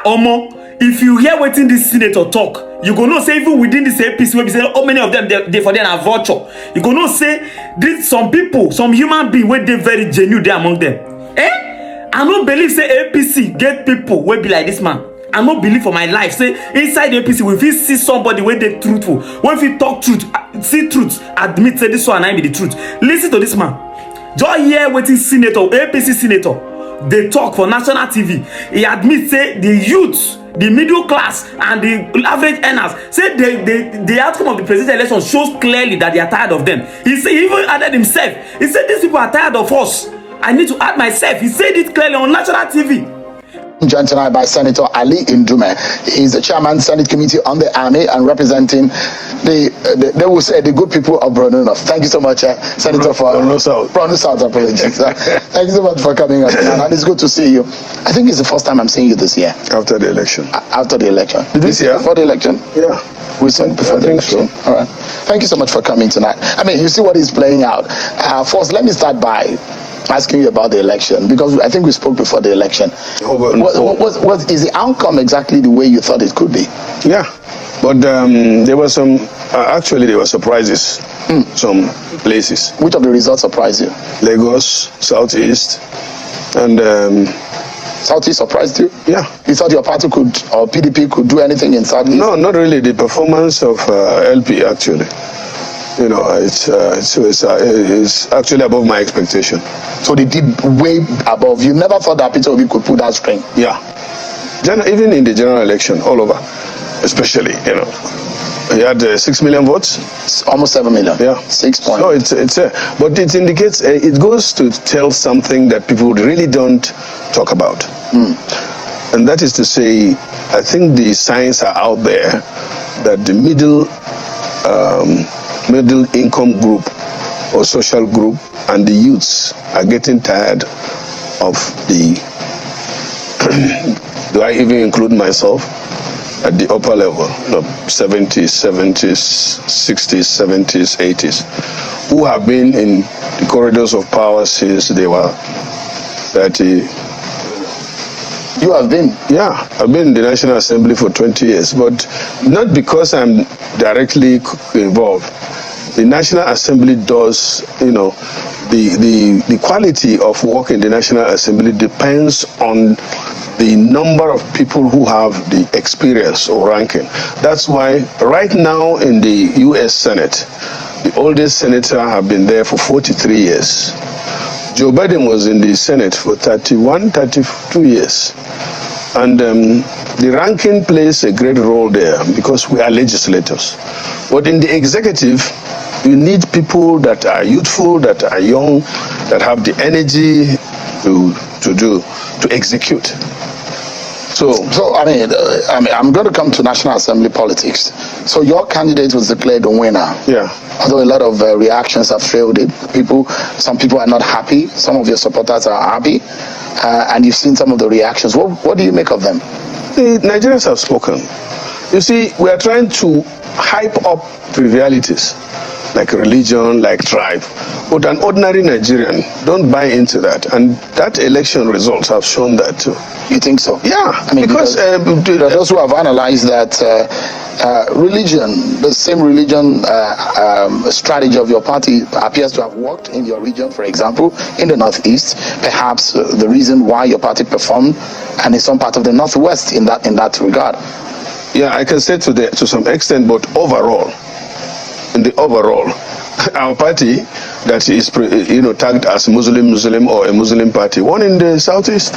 Omo, if you hear wetin this senator talk, you go know say even within this APC wey be say how many of them dey for there na vulture, you go know say this some people, some human being wey dey very genuine dey among them. I no believe say APC get people wey be like this man. I no believe for my life say inside the APC we fit see somebody wey dey truthful, wey fit talk truth, see truth, admit say this one na be the truth. Listen to this man. Just hear wetin senator, APC senator dey talk for national TV. He admit say the youth, the middle class and the average earners say the outcome of the presidential election shows clearly that they are tired of them. He even added himself. He said these people are tired of us. I need to add myself. He said it clearly on national TV. Joined tonight by Senator Ali Ndume. He's the chairman Senate Committee on the Army and representing they will say the good people of Borno North. Thank you so much, Senator, for Borno South. Apologies. Thank you so much for coming on, and it's good to see you. I think it's the first time I'm seeing you this year. After the election. After the election. This year? Before the election? Yeah. We saw it before the election. So. All right. Thank you so much for coming tonight. I mean, you see what is playing out. First, let me start by asking you about the election, because I think we spoke before the election. What is the outcome exactly the way you thought it could be? Yeah, but there were some, actually there were surprises, some places. Which of the results surprised you? Lagos, Southeast, and... Southeast surprised you? Yeah. You thought your party could, or PDP could do anything in Southeast? No, not really. The performance of LP actually. You know, it's actually above my expectation. So they did way above. You never thought that Peter Obi could pull that string? Yeah. Even in the general election, all over, especially, you know. He had 6 million votes. Almost 7 million. Yeah. 6 points. So it's but it indicates, it goes to tell something that people really don't talk about. And that is to say, I think the signs are out there that the middle income group or social group and the youths are getting tired of the do I even include myself at the upper level, you know, 70s, 60s, 70s, 80s, who have been in the corridors of power since they were 30. You have been? Yeah, I've been in the National Assembly for 20 years, but not because I'm directly involved. The National Assembly does, you know, the quality of work in the National Assembly depends on the number of people who have the experience or ranking. That's why right now in the US Senate, the oldest senator have been there for 43 years. Joe Biden was in the Senate for 31, 32 years. And the ranking plays a great role there because we are legislators. But in the executive, you need people that are youthful, that are young, that have the energy to execute. So I mean, I'm going to come to National Assembly politics. So your candidate was declared a winner. Yeah. Although a lot of reactions have trailed it. Some people are not happy. Some of your supporters are happy. And you've seen some of the reactions. What do you make of them? The Nigerians have spoken. You see, we are trying to hype up trivialities like religion, like tribe. But an ordinary Nigerian don't buy into that. And that election results have shown that too. You think so? Yeah. I mean, because those who have analyzed that religion, the same religion strategy of your party appears to have worked in your region, for example, in the Northeast. Perhaps the reason why your party performed, and in some part of the Northwest in that regard. Yeah, I can say to some extent, but overall, in the overall, our party that is tagged as Muslim or a Muslim party, won in the Southeast,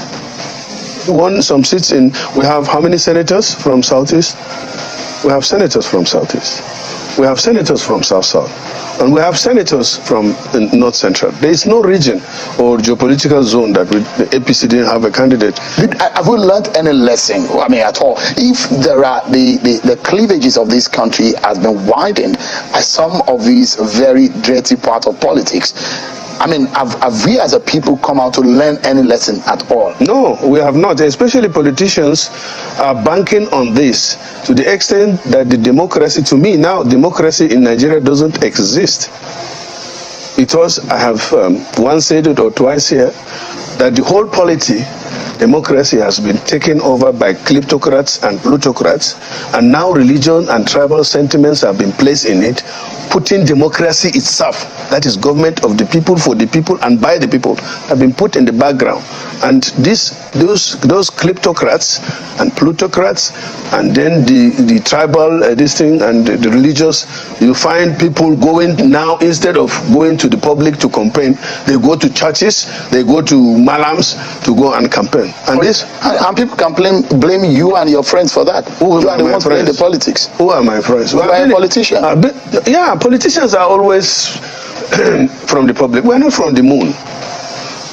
won some seats in. We have how many senators from Southeast? We have senators from Southeast. We have senators from South, and we have senators from the North Central. There is no region or geopolitical zone that the APC didn't have a candidate. Have we learned any lesson? I mean, at all? If there are the cleavages of this country has been widened by some of these very dirty parts of politics. I mean, have we as a people come out to learn any lesson at all? No, we have not. Especially politicians are banking on this to the extent that the democracy, to me now, democracy in Nigeria doesn't exist. Because I have once said it or twice here, that the whole polity, democracy has been taken over by kleptocrats and plutocrats, and now religion and tribal sentiments have been placed in it, putting democracy itself, that is government of the people, for the people, and by the people, have been put in the background. And those kleptocrats and plutocrats, and then the tribal this thing and the religious, you find people going now, instead of going to the public to campaign, they go to churches, they go to malams to go and campaign. And people can blame you and your friends for that. You are the ones playing the politics. Who are my friends? You are a politician. Yeah, politicians are always from the public. We're not from the moon.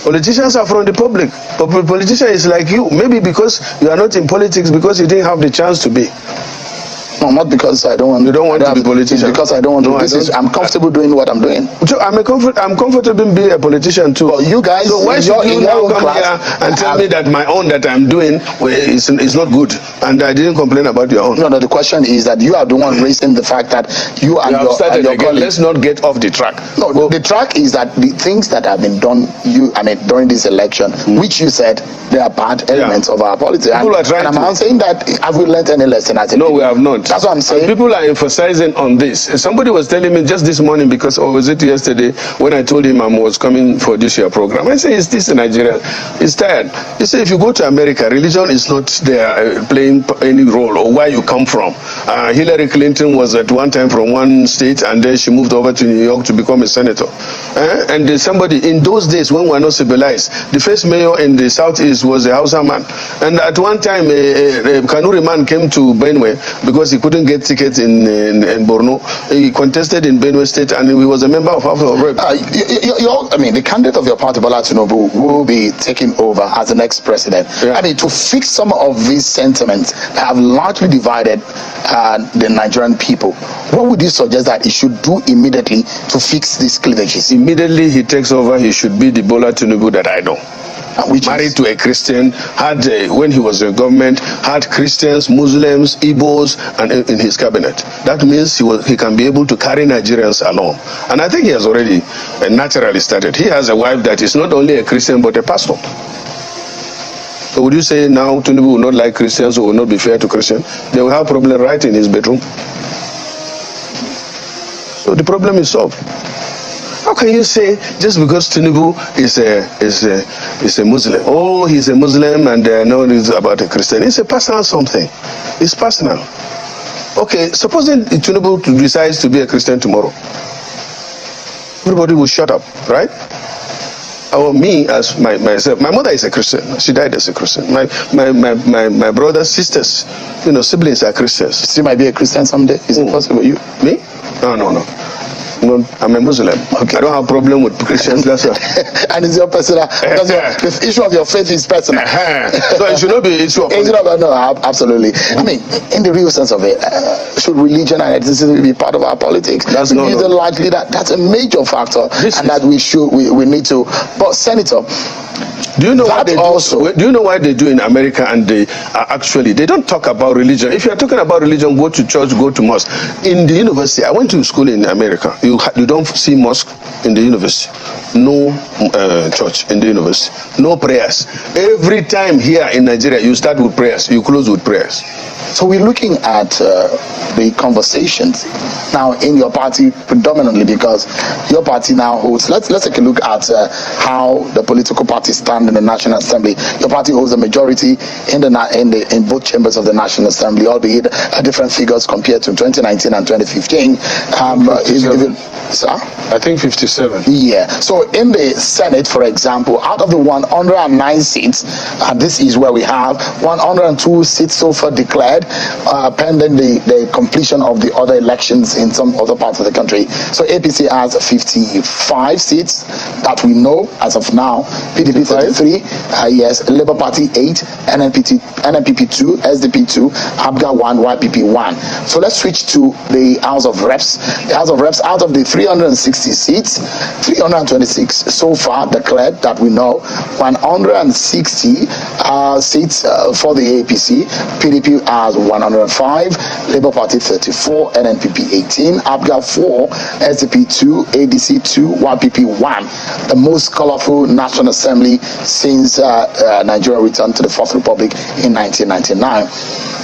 Politicians are from the public. But politician is like you. Maybe because you are not in politics, because you didn't have the chance to be. No, not because I don't want. You don't want to be a politician. Because I don't want to. I'm comfortable doing what I'm doing. So I'm comfortable being a politician too. But you guys, so why should you now come here and tell me that my own that I'm doing is not good, and I didn't complain about your own? No. The question is that you are the one raising the fact that you and your colleagues. Let's not get off the track. No, the track is that the things that have been done, during this election, which you said they are bad elements of our politics. I'm saying that, have we learned any lesson? No, we have not. That's what I'm saying. And people are emphasizing on this. Somebody was telling me just this morning, because, or was it yesterday, when I told him I was coming for this year program. I say, is this in Nigeria? He's tired. He said, if you go to America, religion is not there playing any role, or where you come from. Hillary Clinton was at one time from one state, and then she moved over to New York to become a senator. And somebody, in those days when we were not civilized, the first mayor in the southeast was a Hausa man. And at one time, a Kanuri man came to Benue because he couldn't get tickets in Borno. He contested in Benue State, and he was a member of House of Rep. The candidate of your party, Bola Tinubu, will be taking over as the next president. Yeah. To fix some of these sentiments that have largely divided the Nigerian people, what would you suggest that he should do immediately to fix these cleavages? Immediately he takes over, he should be the Bola Tinubu that I know. Married to a Christian, had when he was in government, had Christians, Muslims, Igbos, and in his cabinet. That means he can be able to carry Nigerians along. And I think he has already naturally started. He has a wife that is not only a Christian but a pastor. So would you say now Tinubu will not like Christians, or will not be fair to Christians? They will have a problem right in his bedroom. So the problem is solved. How can you say just because Tinubu is a Muslim? Oh, he's a Muslim and no, it's about a Christian. It's a personal something. It's personal. Okay, supposing Tinubu decides to be a Christian tomorrow, everybody will shut up, right? Or me as myself. My mother is a Christian. She died as a Christian. My brothers, sisters, siblings are Christians. She might be a Christian someday. Is it possible? You? Me? No. No, I'm a Muslim. Okay. I don't have a problem with Christians. That's all. And it's your personal. Because the issue of your faith is personal. So it should not be issue of faith. No, absolutely. In the real sense of it, should religion and ethnicity be part of our politics? That's a major factor, that we need to. But Senator, do you know what they do? Do you know what they do in America? And they don't talk about religion. If you are talking about religion, go to church, go to mosque. In the university, I went to school in America. You don't see mosque in the university. No church in the university. No prayers. Every time here in Nigeria, you start with prayers. You close with prayers. So we're looking at the conversations now in your party predominantly, because your party now holds. Let's take a look at how the political parties stand in the National Assembly. Your party holds a majority in both chambers of the National Assembly, albeit different figures compared to 2019 and 2015. I think 57. Yeah. So in the Senate, for example, out of the 109 seats, this is where we have 102 seats so far declared, pending the completion of the other elections in some other parts of the country. So APC has 55 seats that we know as of now. PDP 33, yes. Labour Party 8, NNPP 2, SDP 2, ABGA 1, YPP 1. So let's switch to the House of Reps. The House of Reps, out of the 360 seats, 326 so far declared that we know. 160 seats for the APC. PDP are has 105, Labour Party 34, NNPP 18, APGA 4, SDP 2, ADC 2, YPP 1. The most colorful National Assembly since Nigeria returned to the Fourth Republic in 1999.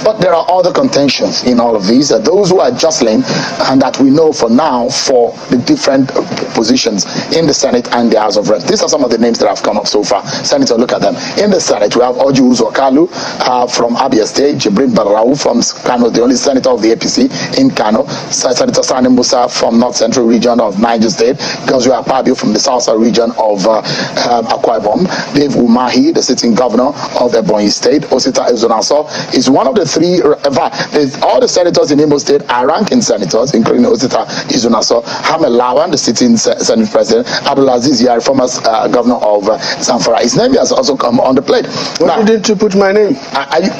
But there are other contentions in all of these. Those who are jostling and that we know for now for the different positions in the Senate and the House of Reps. These are some of the names that have come up so far. Senator, look at them. In the Senate, we have Oju Uzokalu from Abia State, Jibrin Barau from Kano, the only senator of the APC in Kano, Senator Sani Musa from North Central region of Niger State, Gozu Akpabio from the South region of Akwa Ibom, Dave Umahi, the sitting governor of Ebonyi State, Osita Ezonaso is one of the three. All the senators in Imo State are ranking senators, including Osita Ezonaso, Hamel Lawan, the sitting Senate president, Abdulaziz Yari, former governor of Zamfara. His name has also come on the plate. Why didn't you put my name?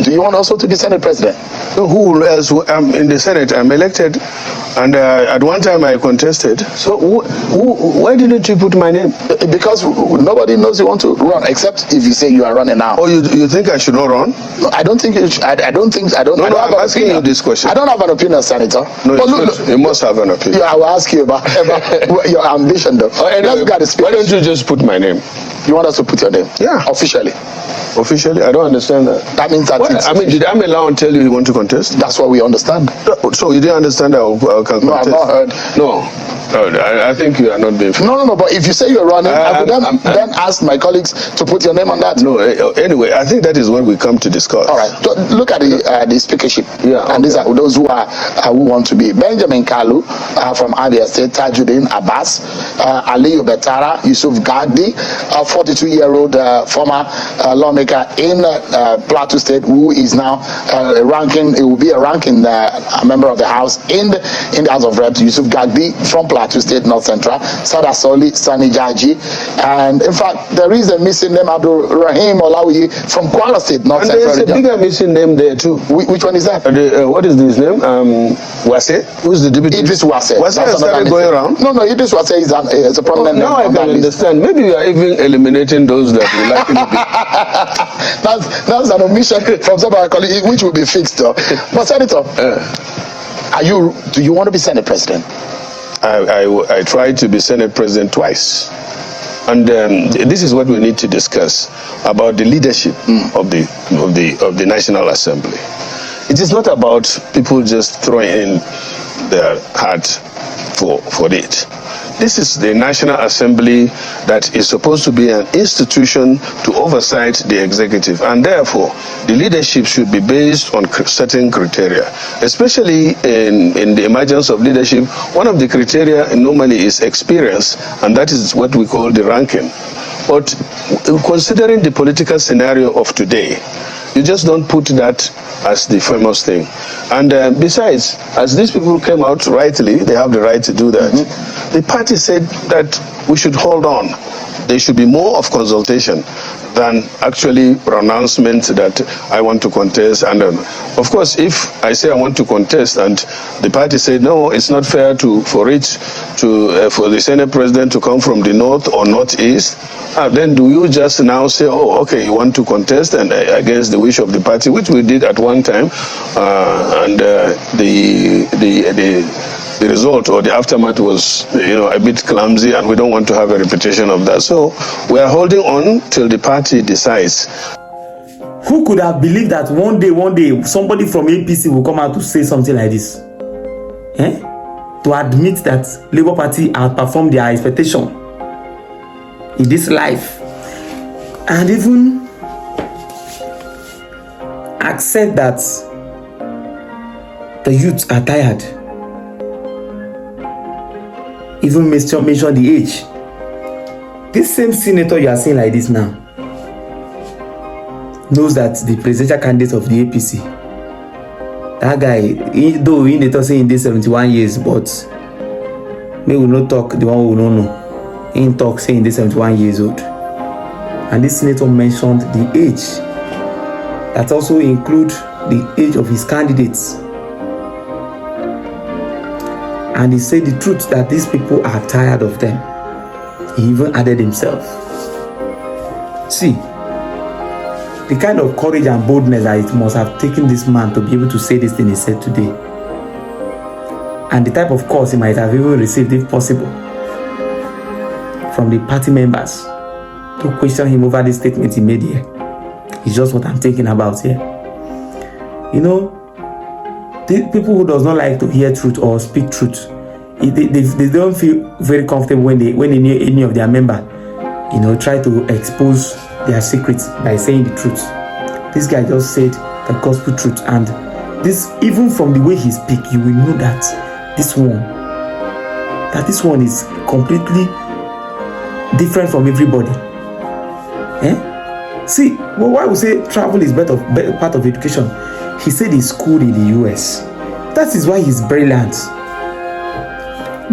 Do you want also to be Senate president? No, who else? I'm in the Senate. I'm elected, and at one time I contested. So why didn't you put my name? Because nobody knows you want to run, except if you say you are running now. Oh, you think I should not run? No, I don't think. I'm asking you this question. I don't have an opinion, Senator. No, you must have an opinion. Yeah, I will ask you about your ambition, though. Anyway, why don't you just put my name? You want us to put your name? Yeah. Officially? Officially? I don't understand that. That means that did Amelawan tell you want to contest? That's what we understand. So you didn't understand that I can contest? No, I've not heard. No, I think you are not being fair. No, but if you say you're running, I would then ask my colleagues to put your name on that. No, anyway, I think that is what we come to discuss. All right. So look at the speakership. Yeah. And these are those who want to be. Benjamin Kalu from Abia State, Tajuddin Abbas, Aliyu Betara, Yusuf Gadi, a 42-year-old former lawmaker in Plateau State, who is now he will be a ranking member of the House in the House of Reps. Yusuf Gadi from Plateau State, North Central, Sada Soli, Sani Jaji, and in fact, there is a missing name, Abdul Rahim Olawi from Kwara State, North Central. And there's a bigger missing name there too. Which one is that? What is his name? Wase? Who's the deputy? Idris Wase. Wase has started going around? No, Idris Wase is a prominent name. Now I can understand. Maybe you are even eliminating those that you like to be. That's an omission from some of our colleagues, which will be fixed though. But Senator, do you want to be Senate President? I tried to be Senate President twice. And this is what we need to discuss about the leadership of the National Assembly. It is not about people just throwing in their heart for it. This is the National Assembly that is supposed to be an institution to oversight the executive, and therefore the leadership should be based on certain criteria. Especially in the emergence of leadership, one of the criteria normally is experience, and that is what we call the ranking. But considering the political scenario of today, you just don't put that as the famous thing. And besides, as these people came out rightly, they have the right to do that. The party said that we should hold on. There should be more of consultation than actually pronouncement that I want to contest. And of course, if I say I want to contest and the party said, no, it's not fair for the Senate President to come from the north or northeast, then do you just now say, oh, okay, you want to contest and against the wish of the party, which we did at one time, and the result or the aftermath was, a bit clumsy, and we don't want to have a repetition of that. So we are holding on till the party decides. Who could have believed that one day somebody from APC will come out to say something like this? To admit that Labour Party outperformed their expectation in this life, and even accept that the youths are tired. Even mention the age. This same senator you are seeing like this now knows that the presidential candidate of the APC, that guy, though he not saying in this 71 years, but may we not talk the one who don't know. He talk saying this 71 years old. And this senator mentioned the age that also include the age of his candidates. And he said the truth that these people are tired of them. He even added himself. See, the kind of courage and boldness that it must have taken this man to be able to say this thing he said today. And the type of course he might have even received, if possible, from the party members to question him over this statement he made here. It's just what I'm thinking about here. You know, the people who does not like to hear truth or speak truth, they don't feel very comfortable when any of their member, you know, try to expose their secrets by saying the truth. This guy just said the gospel truth, and this, even from the way he speak, you will know that this one is completely different from everybody. See, well, why we say travel is better part of education? He said he schooled in the US. That is why he's brilliant.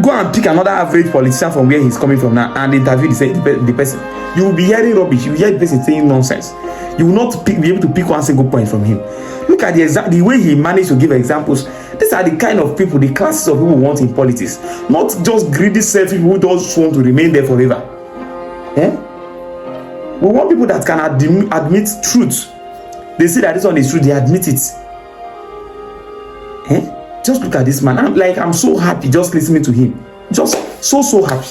Go and pick another average politician from where he's coming from now and interview the person. You will be hearing rubbish. You will hear the person saying nonsense. You will not be able to pick one single point from him. Look at the way he managed to give examples. These are the kind of people, the classes of people we want in politics. Not just greedy selfish people who just want to remain there forever. We want people that can admit truth. They see that this one is true, they admit it. Just look at this man. I'm so happy just listening to him. Just so happy.